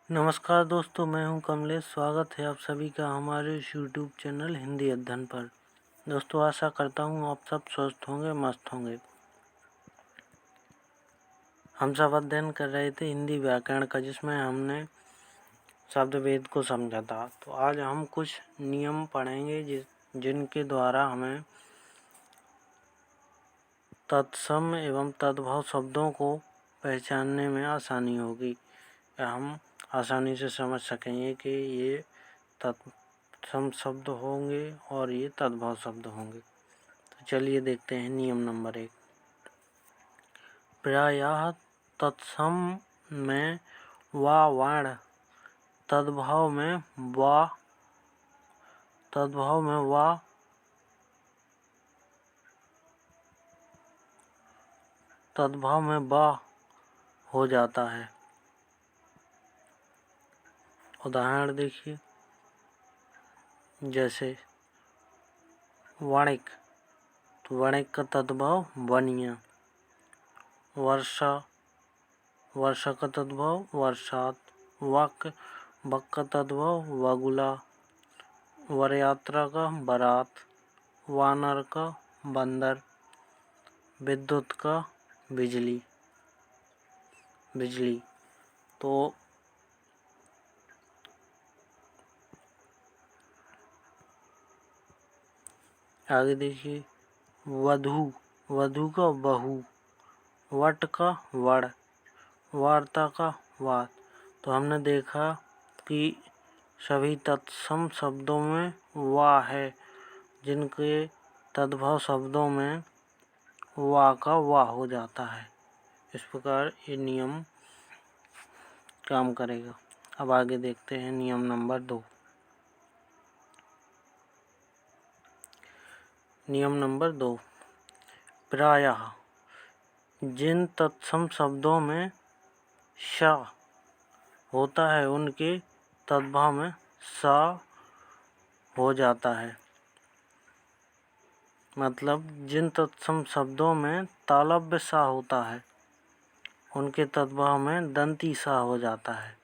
नमस्कार दोस्तों, मैं हूं कमलेश। स्वागत है आप सभी का हमारे इस यूट्यूब चैनल हिंदी अध्ययन पर। दोस्तों, आशा करता हूं आप सब स्वस्थ होंगे, मस्त होंगे। हम सब अध्ययन कर रहे थे हिंदी व्याकरण का, जिसमें हमने शब्द भेद को समझा था। तो आज हम कुछ नियम पढ़ेंगे जिनके द्वारा हमें तत्सम एवं तद्भव शब्दों को पहचानने में आसानी होगी, या हम आसानी से समझ सकेंगे कि ये तत्सम शब्द होंगे और ये तद्भव शब्द होंगे। तो चलिए देखते हैं नियम नंबर 1। प्रायः तत्सम में वा वर्ण, तद्भव में वा हो जाता है। उदाहरण देखिए, जैसे वणिक, तो वणिक का तद्भव वनिया। वर्षा, वर्षा का तद्भव वर्षात। वक, बक का तद्भव वगुला। वरयात्रा का बरात। वानर का बंदर। विद्युत का बिजली। तो आगे देखिए, वधू, वधू का बहू। वट का वड़। वार्ता का वात। तो हमने देखा कि सभी तत्सम शब्दों में वा है, जिनके तद्भव शब्दों में वा का वा हो जाता है। इस प्रकार ये नियम काम करेगा। अब आगे देखते हैं नियम नंबर 2। नियम नंबर 2, प्रायः जिन तत्सम शब्दों में श होता है उनके तद्भव में सा हो जाता है। मतलब जिन तत्सम शब्दों में तालव्य सा होता है उनके तद्भव में दंती सा हो जाता है।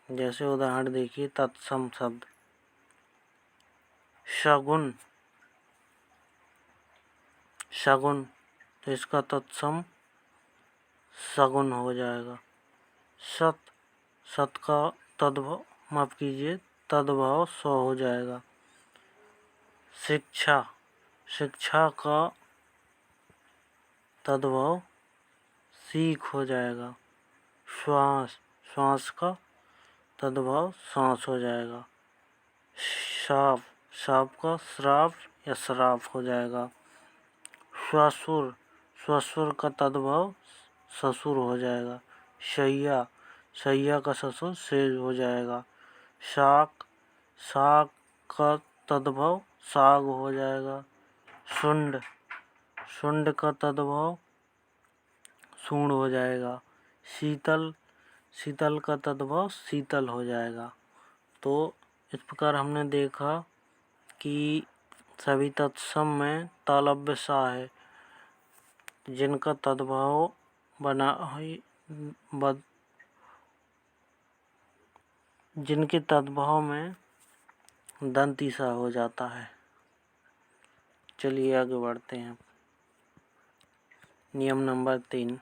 जैसे उदाहरण देखिए, तत्सम शब्द शगुन, शगुन, तो इसका तत्सम सगुन हो जाएगा। सत, सत का तद्भव माफ कीजिए तद्भव सौ हो जाएगा। शिक्षा, शिक्षा का तद्भव सीख हो जाएगा। श्वास, श्वास का तद्भव सांस हो जाएगा। शाप, शाप का श्राप या श्राप हो जाएगा। श्वशुर, श्वशुर का तद्भव ससुर हो जाएगा। शैया, शैया का ससुर सेज हो जाएगा। शाक, साग का तद्भव साग हो जाएगा। शुंड, शुंड का तद्भव सूंड हो जाएगा। शीतल, शीतल का तद्भव शीतल हो जाएगा। तो इस प्रकार हमने देखा कि सभी तत्सम में तालव्य सा है, जिनका तद्भव जिनके तद्भव में दंती सा हो जाता है। चलिए आगे बढ़ते हैं। नियम नंबर 3,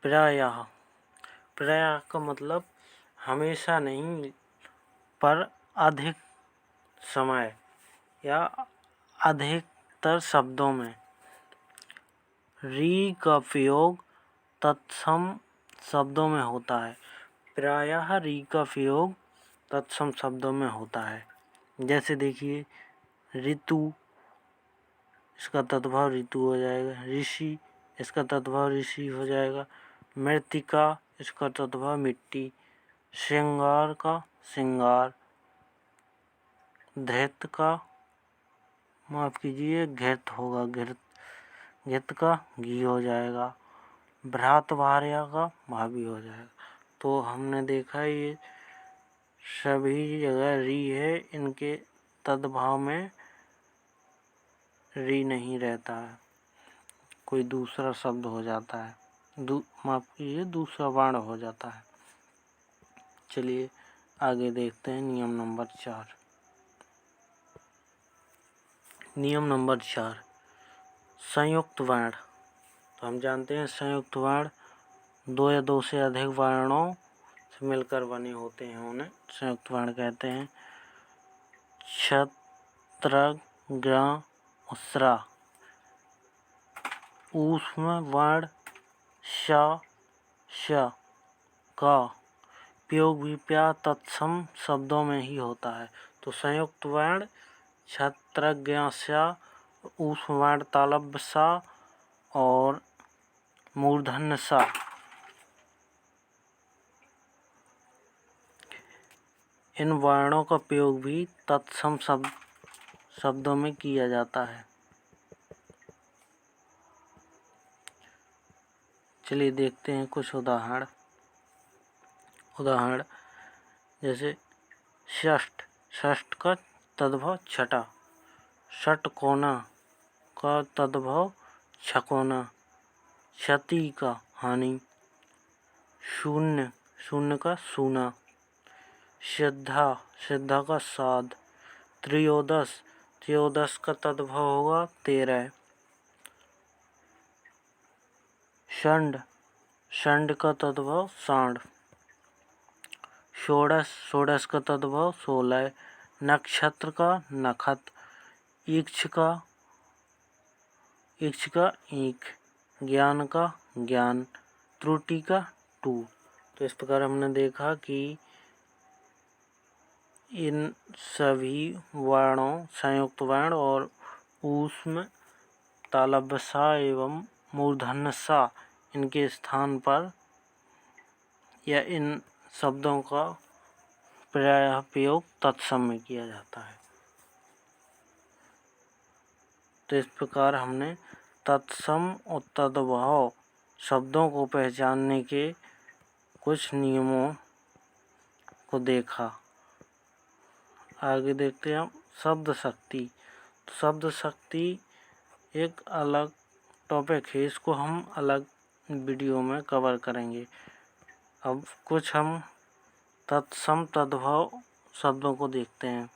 प्रायः, प्रायः का मतलब हमेशा नहीं पर अधिक समय या अधिकतर शब्दों में री का प्रयोग तत्सम शब्दों में होता है। प्रायः री का प्रयोग तत्सम शब्दों में होता है। जैसे देखिए, ऋतु, इसका तद्भव ऋतु हो जाएगा। ऋषि, इसका तद्भव ऋषि हो जाएगा। मृत्तिका, इसका तद्भव मिट्टी। श्रृंगार का श्रृंगार। धृत का माफ कीजिए घृत होगा, घृत का घी हो जाएगा। भ्रात भार्या का भाभी हो जाएगा। तो हमने देखा ये सभी जगह री है, इनके तद्भव में री नहीं रहता है, कोई दूसरा शब्द हो जाता है। माफ कीजिए दूसरा वर्ण हो जाता है। चलिए आगे देखते हैं नियम नंबर 4। नियम नंबर 4, संयुक्त वर्ण। तो हम जानते हैं संयुक्त वर्ण 2 या 2 से अधिक वर्णों से मिलकर बने होते हैं, उन्हें संयुक्त वर्ण कहते हैं। छत्र, ग्र, स्रा। ऊष्म वर्ण श, श का प्रयोग भी प्राय तत्सम शब्दों में ही होता है। तो संयुक्त वर्ण छत्रज्ञ सा, ऊष्म वर्ण तालव्य सा और मूर्धन्य सा, इन वर्णों का प्रयोग भी तत्सम शब्दों में किया जाता है। चलिए देखते हैं कुछ उदाहरण जैसे षष्ठ, षष्ठ का तद्भव छठा। षटकोना का तद्भव छकोना। क्षति का हानि। शून्य, शून्य का सूना। सिद्धा, सिद्धा का साध। त्रयोदश, त्रयोदश का तद्भव होगा 13। षंड, षंड का तद्भव सांड। षोडश, षोडश का तद्भव 16। नक्षत्र का नखत। इक्ष का ईख। ज्ञान का ज्ञान। त्रुटि का टू। तो इस प्रकार हमने देखा कि इन सभी वर्णों संयुक्त वर्ण और ऊष्म तालव्य सा एवं मूर्धन्य सा, इनके स्थान पर या इन शब्दों का प्रायः प्रयोग तत्सम में किया जाता है। तो इस प्रकार हमने तत्सम और तद्भव शब्दों को पहचानने के कुछ नियमों को देखा। आगे देखते हैं हम शब्द शक्ति। तो शब्द शक्ति एक अलग टॉपिक है, इसको हम अलग वीडियो में कवर करेंगे। अब कुछ हम तत्सम तद्भव शब्दों को देखते हैं।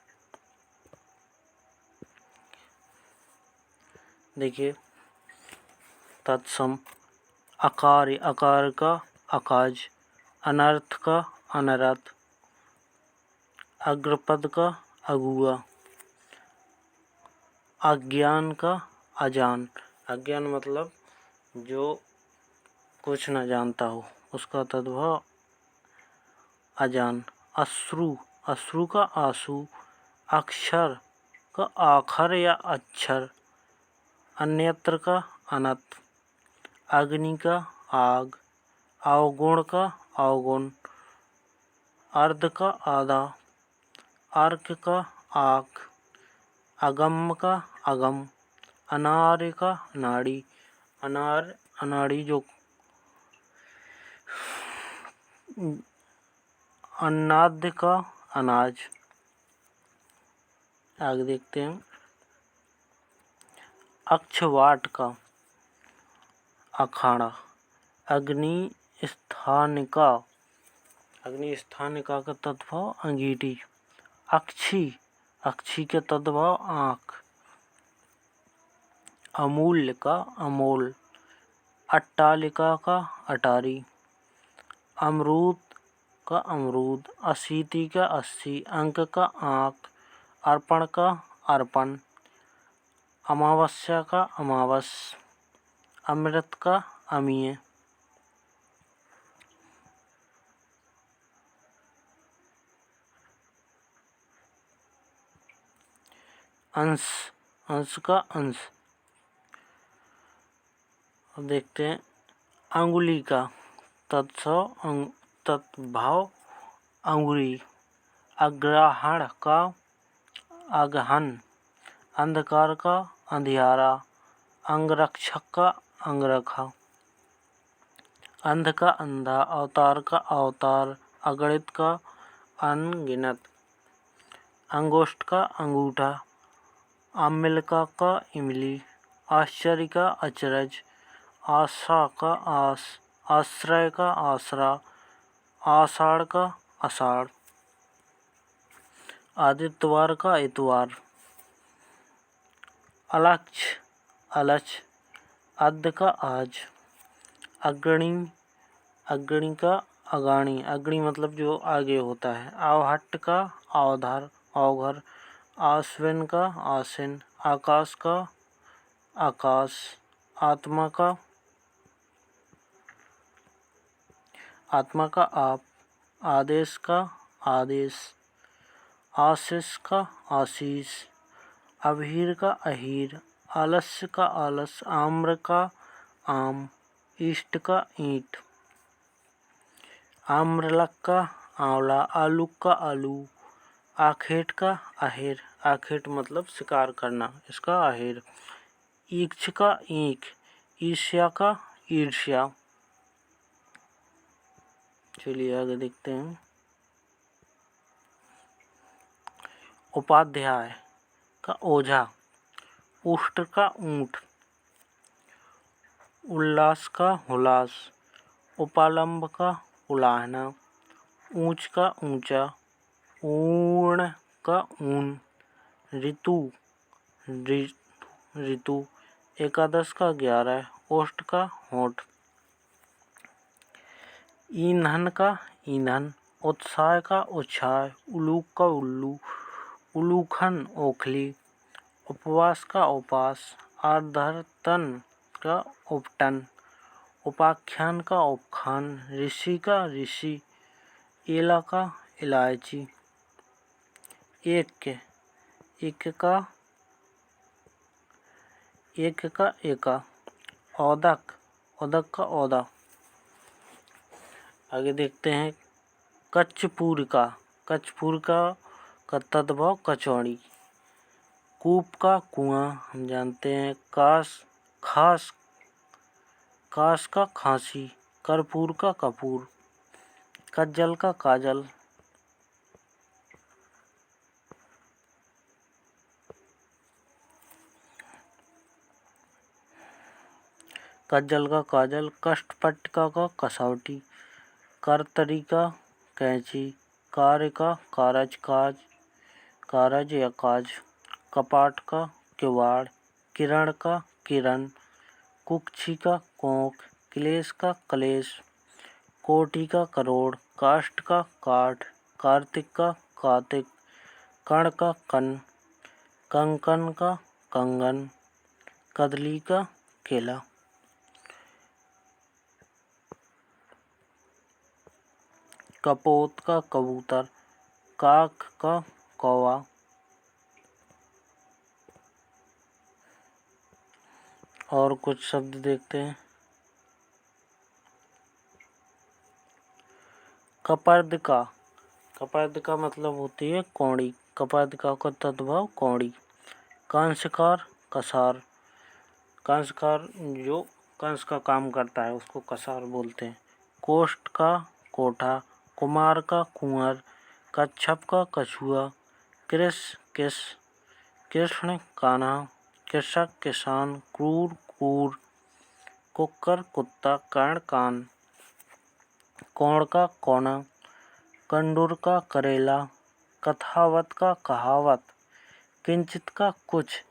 देखिए तत्सम अकार, अकार का अकाज। अनर्थ का अनर्थ। अग्रपद का अगुआ। अज्ञान का अजान। अज्ञान मतलब जो कुछ न जानता हो, उसका तद्भव अजान। अश्रु, अश्रु का आंसू। अक्षर का आखर या अक्षर। अन्यत्र का अनत। अग्नि का आग। अवगुण का अवगुण। अर्ध का आधा। अर्क का आक। अगम का अगम। अनार्य का अनाड़ी। अनार, अनाड़ी जो अन्नाद्य का अनाज। आगे देखते हैं अक्षवाट का अखाड़ा। अग्नि स्थानिका, अग्नि स्थानिका का तद्भव अंगीठी। अक्षी, अक्षी के तद्भव आँख। अमूल्य का अमोल। अट्टालिका का अटारी। अमरूद का अमरूद। अशीति का 80। अंक का आँख। अर्पण का अर्पण। अमावस्या का अमावस। अमृत का अमीय। अंश, अंश का अंश। अब देखते हैं अंगुली का तत्भाव अंगुरी। अग्रहण का अगहन। अंधकार का अंधियारा। अंगरक्षक का अंगरखा। अंध का अंधा। अवतार का अवतार। अगणित का अनगिनत। अंगुष्ठ का अंगूठा। अम्लिका का इमली। आश्चर्य का अचरज। आशा का आस। आश्रय का आसरा, आषाढ़ का आषाढ़, आदित्यवार का इतवार, अलक्ष्य अलच, अद्य का आज, अग्रणी अग्रणी का अगाणी, अग्रणी मतलब जो आगे होता है, आवहट्ट का अवधार अवघर, आश्विन का आश्विन, आकाश का आकाश, आत्मा का आप, आदेश का आदेश, आशीष का आशीष, अभीर का अहीर, आलस्य का आलस, आम्र का आम, ईस्ट का ईंट, आम्रलक का आंवला, आलू का आलू, आखेट का आहेर, आखेट मतलब शिकार करना, इसका आहेर, ईक्ष का ईंख, ईर्ष्या का ईर्ष्या। चलिए आगे देखते हैं। उपाध्याय का ओझा, उष्ट्र का ऊंट, उल्लास का हुलास, उपालंब का उलाहना, ऊंच का ऊंचा, ऊर्ण का ऊन, ऋतु ऋतु, एकादश का 11, ओष्ठ का होठ, ईंधन का ईंधन, उत्साह का उत्साह, उलूक का उल्लू, उलूखन ओखली, उपवास का उपास, आर्धतन का उपटन, उपाख्यान का उपखान, ऋषि का ऋषि, एला का इलायची, एक का एका, औदक का औदा। आगे देखते हैं। कच्छपुर का तद्भव कचौड़ी, कूप का कुआं हम जानते हैं, खास का खांसी, कर्पूर का कपूर, कज्जल का काजल, कज्जल का काजल, कष्टपट्टिका का कसौटी, करतरी का कैंची, कार्य का कारज या काज, कपाट का किवाड़, किरण का किरण, कुक्षी का कोंक, क्लेश का कलेश, कोटि का करोड़, काष्ठ का काठ, कार्तिक का कार्तिक, कण का कन, कंकन का कंगन, कदली का केला। कपोत का कबूतर, काक का कौवा। और कुछ शब्द देखते हैं। कपर्दिका मतलब होती है कौड़ी, कपर्दिका का तद्भव कौड़ी। कंसकार कसार, कंसकार जो कंस का काम करता है उसको कसार बोलते हैं। कोष्ठ का कोठा, कुमार का कुंवर, कच्छप का कछुआ, कृष्ण कान्हा, कृषक किसान, क्रूर कूर, कुक्कर कुत्ता, कर्ण कान, कौड़ का कौना, कंडूर का करेला, कथावत का कहावत, किंचित का कुछ,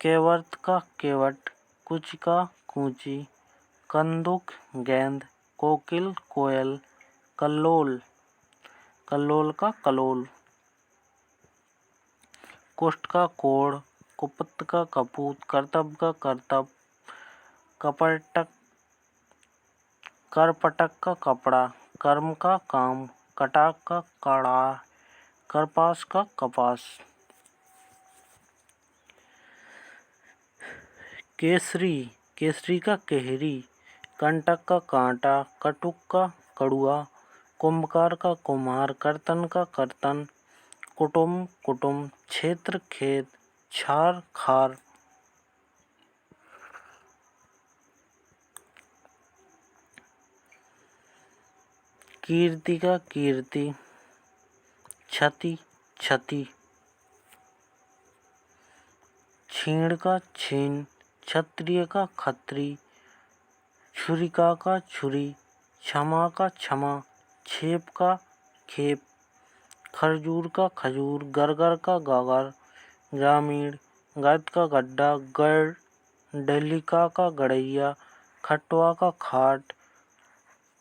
केवर्त का केवट, कुच का कूची, कंदुक गेंद, कोकिल कोयल, कल्लोल का कलोल, कुष्ठ का कोढ़, कुपत का कपूत, करतब का करतब, करपटक का कपड़ा, कर्म का काम, कटाक का कड़ा, करपास का कपास। केसरी का केहरी, कंटक का कांटा, कटुक का कड़ुआ, कुंभकार का कुम्हार, कर्तन का कर्तन, कुटुम, क्षेत्र खेत, छार खार। कीर्ति का कीर्ति, छति, छीण का छीन, क्षत्रिय का खत्री, छुरिका का छुरी, क्षमा का क्षमा, छेप का खेप, खरजूर का खजूर, गरगर का गागर, ग्रामीण, गद का गड्ढा, गढ़, डलिका का गड़ैया, खटवा का खाट,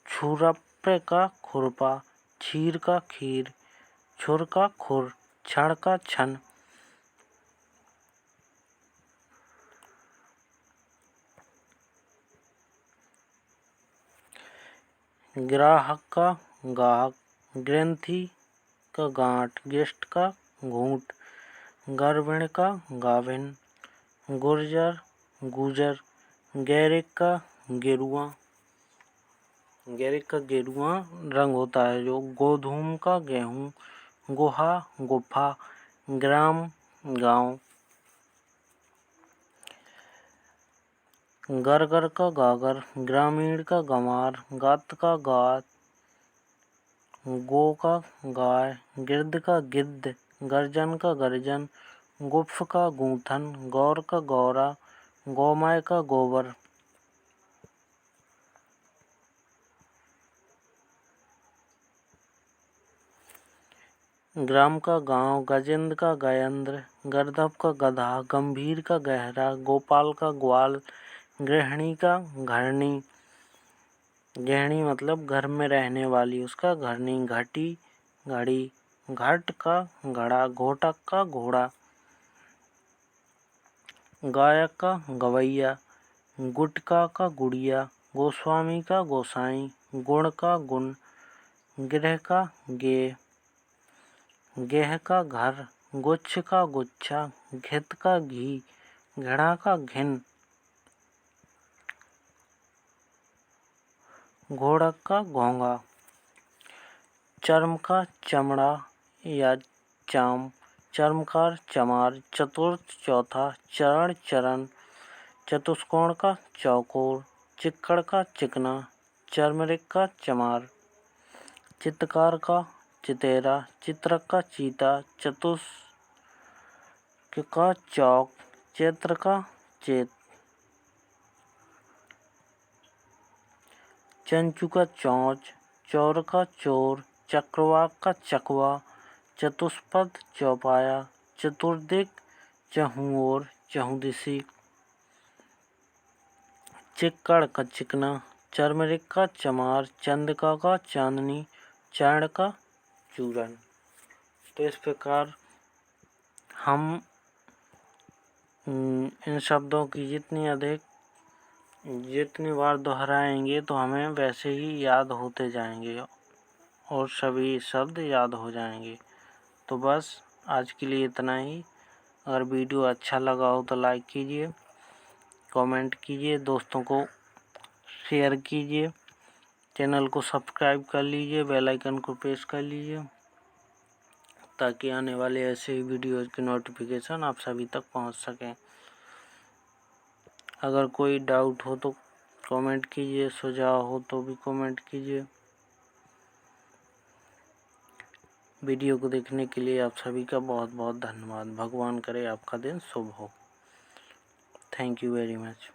छुरप्पे का खुरपा, छीर का खीर, छुर का खुर, छण का छन। ग्राहक का गाहक, ग्रंथि का गांठ, गेस्ट का घूंट, गर्भिण का गाभिन, गुर्जर गुजर, गैरिक का गेरुआ, गैरिक का गेरुआ रंग होता है जो, गोधूम का गेहूं, गुहा गुफा, ग्राम गांव, गरगर का गागर, ग्रामीण का गंवार, गात का गात, गो का गाय, गिरद का गिद्ध, गर्जन का गर्जन, गुफ का गूंथन, गौर का गौरा, गौमाय का गोबर। ग्राम का गांव, गजेंद्र का गयंद्र, गर्दभ का गधा, गंभीर का गहरा, गोपाल का ग्वाल, गृहिणी का घरनी, गृहिणी मतलब घर में रहने वाली, उसका घरनी, घटी घड़ी, घट का घड़ा, घोटक का घोड़ा, गायक का गवैया, गुटका का गुड़िया, गोस्वामी का गोसाई, गुण का गुण, गृह का गे, गेह का घर, गुच्छ का गुच्छा, घित का घी, घृणा का घिन, घोड़क का घोंगा, चर्म का चमड़ा या चाम, चर्मकार चमार, चतुर्थ चौथा, चरण चरण, चतुष्कोण का चौकोर, चिक्कड़ का चिकना, चर्मरिक का चमार, चित्रकार का चितेरा, चित्रक का चीता, चतुष्क का चौक, चैत्र का चेत, चंचू का चौंच, चौर का चोर, चक्रवाक का चकवा, चतुष्पद चौपाया, चतुर्दिक चहुं ओर चहुंदिशी, चिक्कड़ का चिकना, चर्मरिक का चमार, चंद्रिका का चांदनी, चर्ण का चूरन। तो इस प्रकार हम इन शब्दों की जितनी बार दोहराएंगे तो हमें वैसे ही याद होते जाएंगे और सभी शब्द याद हो जाएंगे। तो बस आज के लिए इतना ही। अगर वीडियो अच्छा लगा हो तो लाइक कीजिए, कमेंट कीजिए, दोस्तों को शेयर कीजिए, चैनल को सब्सक्राइब कर लीजिए, बेल आइकन को प्रेस कर लीजिए ताकि आने वाले ऐसे ही वीडियोज़ की नोटिफिकेशन आप सभी तक पहुंच सकें। अगर कोई डाउट हो तो कमेंट कीजिए, सुझाव हो तो भी कमेंट कीजिए। वीडियो को देखने के लिए आप सभी का बहुत बहुत धन्यवाद। भगवान करे आपका दिन शुभ हो। Thank you very much.